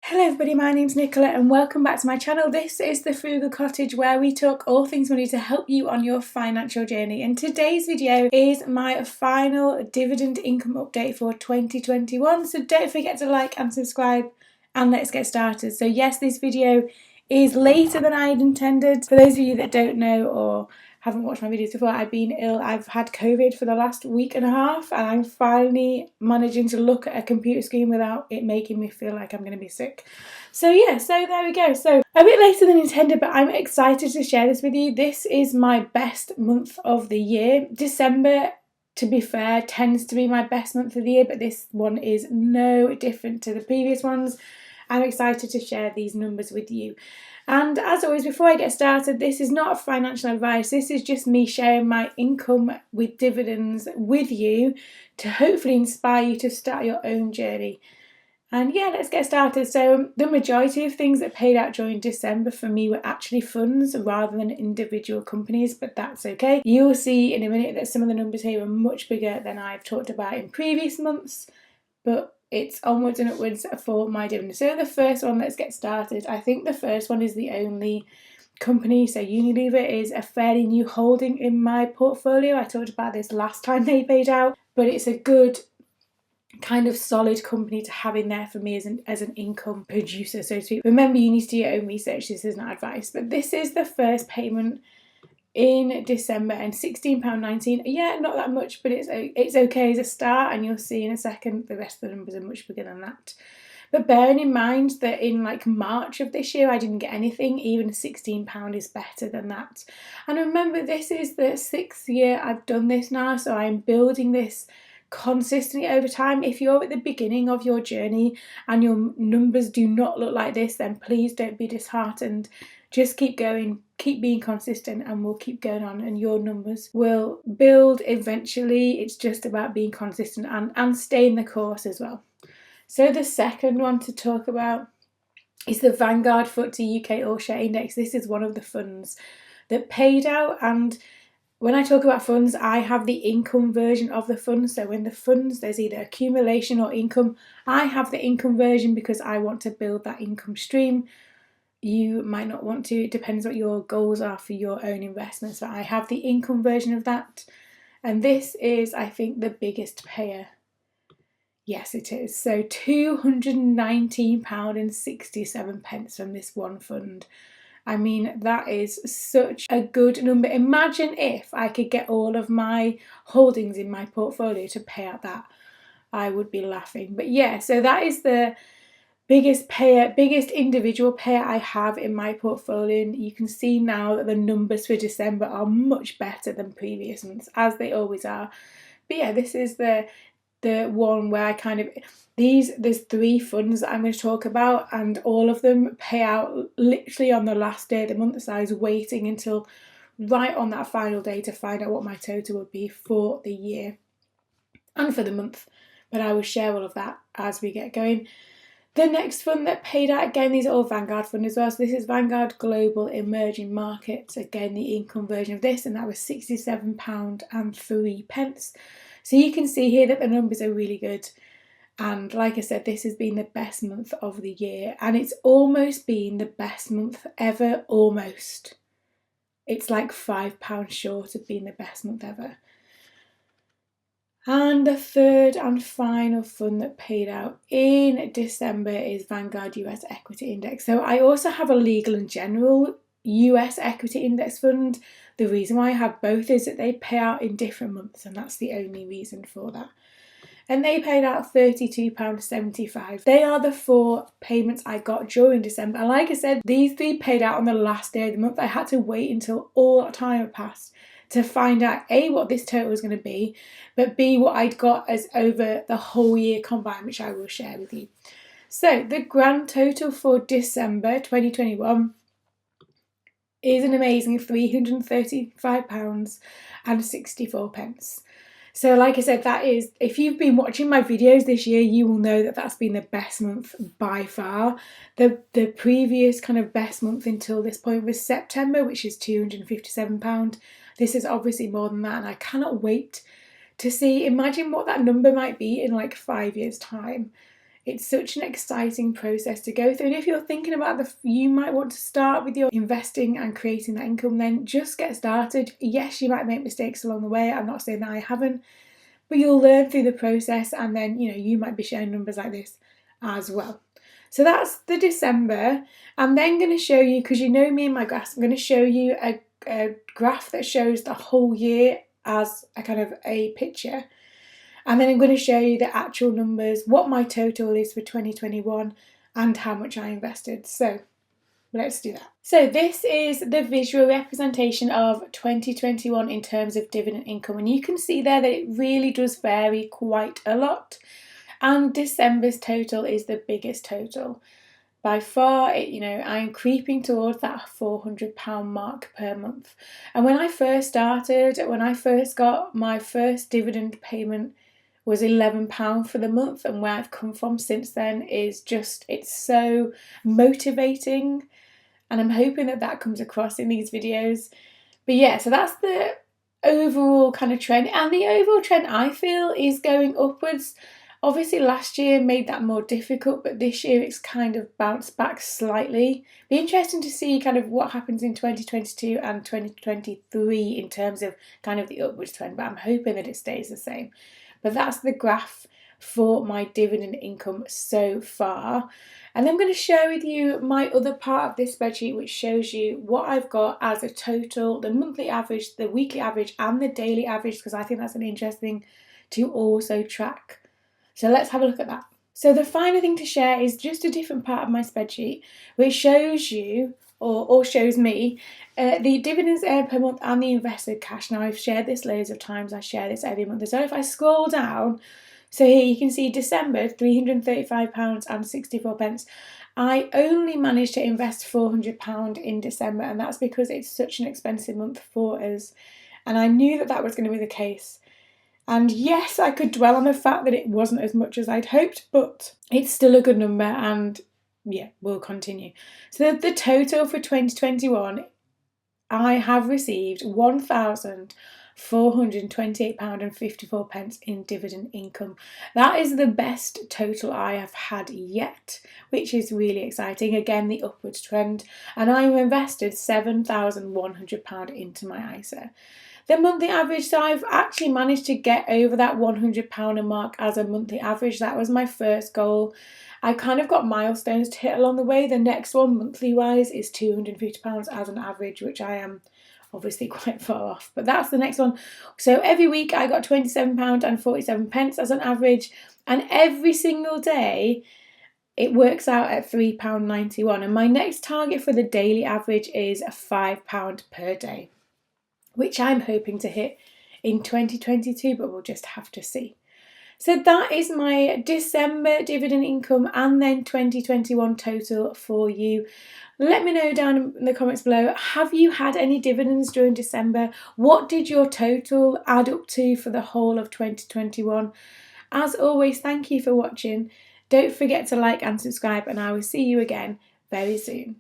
Hello everybody, my name's Nicola and welcome back to my channel. This is the Frugal Cottage where we talk all things money to help you on your financial journey. And today's video is my final dividend income update for 2021. So don't forget to like and subscribe and let's get started. So yes, this video is later than I had intended. For those of you that don't know or haven't watched my videos before, I've been ill. I've had COVID for the last week and a half and I'm finally managing to look at a computer screen without it making me feel like I'm going to be sick. So yeah, so there we go. So a bit later than intended, but I'm excited to share this with you. This is my best month of the year. December, to be fair, tends to be my best month of the year, but this one is no different to the previous ones. I'm excited to share these numbers with you. And as always, before I get started, this is not financial advice. This is just me sharing my income with dividends with you to hopefully inspire you to start your own journey. And yeah, let's get started. So the majority of things that paid out during December for me were actually funds rather than individual companies, but that's okay. You'll see in a minute that some of the numbers here are much bigger than I've talked about in previous months, but it's onwards and upwards for my dividend. So the first one, let's get started. I think the first one is the only company. So Unilever is a fairly new holding in my portfolio. I talked about this last time they paid out, but it's a good kind of solid company to have in there for me as an income producer, so to speak. Remember, you need to do your own research. This is not advice, but this is the first payment in December and £16.19. Yeah, not that much, but it's okay as a start, and you'll see in a second the rest of the numbers are much bigger than that. But bearing in mind that in like March of this year I didn't get anything, even £16 is better than that. And remember, this is the 6th year I've done this now, so I'm building this consistently over time. If you're at the beginning of your journey and your numbers do not look like this, then please don't be disheartened. Just keep going, keep being consistent, and we'll keep going on and your numbers will build eventually. It's just about being consistent and staying the course as well. So the second one to talk about is the Vanguard FTSE UK All Share Index. This is one of the funds that paid out, and when I talk about funds, I have the income version of the fund. So when the funds, there's either accumulation or income. I have the income version because I want to build that income stream. You might not want to, it depends what your goals are for your own investments, but I have the income version of that. And this is, I think, the biggest payer. Yes, it is. So £219.67 from this one fund. I mean, that is such a good number. Imagine if I could get all of my holdings in my portfolio to pay out that. I would be laughing. But yeah, so that is the biggest individual payer I have in my portfolio. And you can see now that the numbers for December are much better than previous months, as they always are. But yeah, this is the one where I kind of, there's 3 funds that I'm going to talk about, and all of them pay out literally on the last day of the month. So I was waiting until right on that final day to find out what my total would be for the year and for the month, but I will share all of that as we get going. The next fund that paid out, again, these are all Vanguard fund as well. So this is Vanguard Global Emerging Markets, again the income version of this, and that was £67.03. So you can see here that the numbers are really good. And like I said, this has been the best month of the year, and it's almost been the best month ever, almost. It's like £5 short of being the best month ever. And the third and final fund that paid out in December is Vanguard US Equity Index. So I also have a Legal and General US Equity Index fund. The reason why I have both is that they pay out in different months, and that's the only reason for that. And they paid out £32.75. They are the 4 payments I got during December. And like I said, these 3 paid out on the last day of the month. I had to wait until all that time had passed to find out A, what this total was going to be, but B, what I'd got as over the whole year combined, which I will share with you. So the grand total for December 2021 is an amazing £335.64. So like I said, that is, if you've been watching my videos this year, you will know that that's been the best month by far. The previous kind of best month until this point was September, which is £257. This is obviously more than that, and I cannot wait to see, imagine what that number might be in like 5 years' time. It's such an exciting process to go through, and if you're thinking about you might want to start with your investing and creating that income, then just get started. Yes, you might make mistakes along the way. I'm not saying that I haven't, but you'll learn through the process, and then you might be sharing numbers like this as well. So that's the December. I'm then going to show you, because you know me and my graphs, I'm going to show you a graph that shows the whole year as a kind of a picture. And then I'm going to show you the actual numbers, what my total is for 2021 and how much I invested. So let's do that. So this is the visual representation of 2021 in terms of dividend income. And you can see there that it really does vary quite a lot. And December's total is the biggest total. By far, I'm creeping towards that £400 mark per month. And when I first got my first dividend payment was £11 for the month, and where I've come from since then is just, it's so motivating, and I'm hoping that comes across in these videos. But yeah, so that's the overall kind of trend, and the overall trend I feel is going upwards. Obviously last year made that more difficult, but this year it's kind of bounced back slightly. Be interesting to see kind of what happens in 2022 and 2023 in terms of kind of the upwards trend, but I'm hoping that it stays the same. But that's the graph for my dividend income so far. And I'm going to share with you my other part of this spreadsheet, which shows you what I've got as a total, the monthly average, the weekly average, and the daily average, because I think that's an interesting to also track. So let's have a look at that. So the final thing to share is just a different part of my spreadsheet, which shows you, or shows me, the dividends earned per month and the invested cash. Now, I've shared this loads of times. I share this every month. So if I scroll down, so here you can see December, £335.64. I only managed to invest £400 in December, and that's because it's such an expensive month for us. And I knew that was going to be the case. And yes, I could dwell on the fact that it wasn't as much as I'd hoped, but it's still a good number, and yeah, we'll continue. So the total for 2021, I have received £1,428.54 in dividend income. That is the best total I have had yet, which is really exciting. Again, the upwards trend. And I've invested £7,100 into my ISA. The monthly average, so I've actually managed to get over that £100 mark as a monthly average. That was my first goal. I kind of got milestones to hit along the way. The next one, monthly wise, is £250 as an average, which I am obviously quite far off, but that's the next one. So every week I got £27.47 as an average, and every single day it works out at £3.91. And my next target for the daily average is £5 per day, which I'm hoping to hit in 2022, but we'll just have to see. So that is my December dividend income and then 2021 total for you. Let me know down in the comments below, have you had any dividends during December? What did your total add up to for the whole of 2021? As always, thank you for watching. Don't forget to like and subscribe, and I will see you again very soon.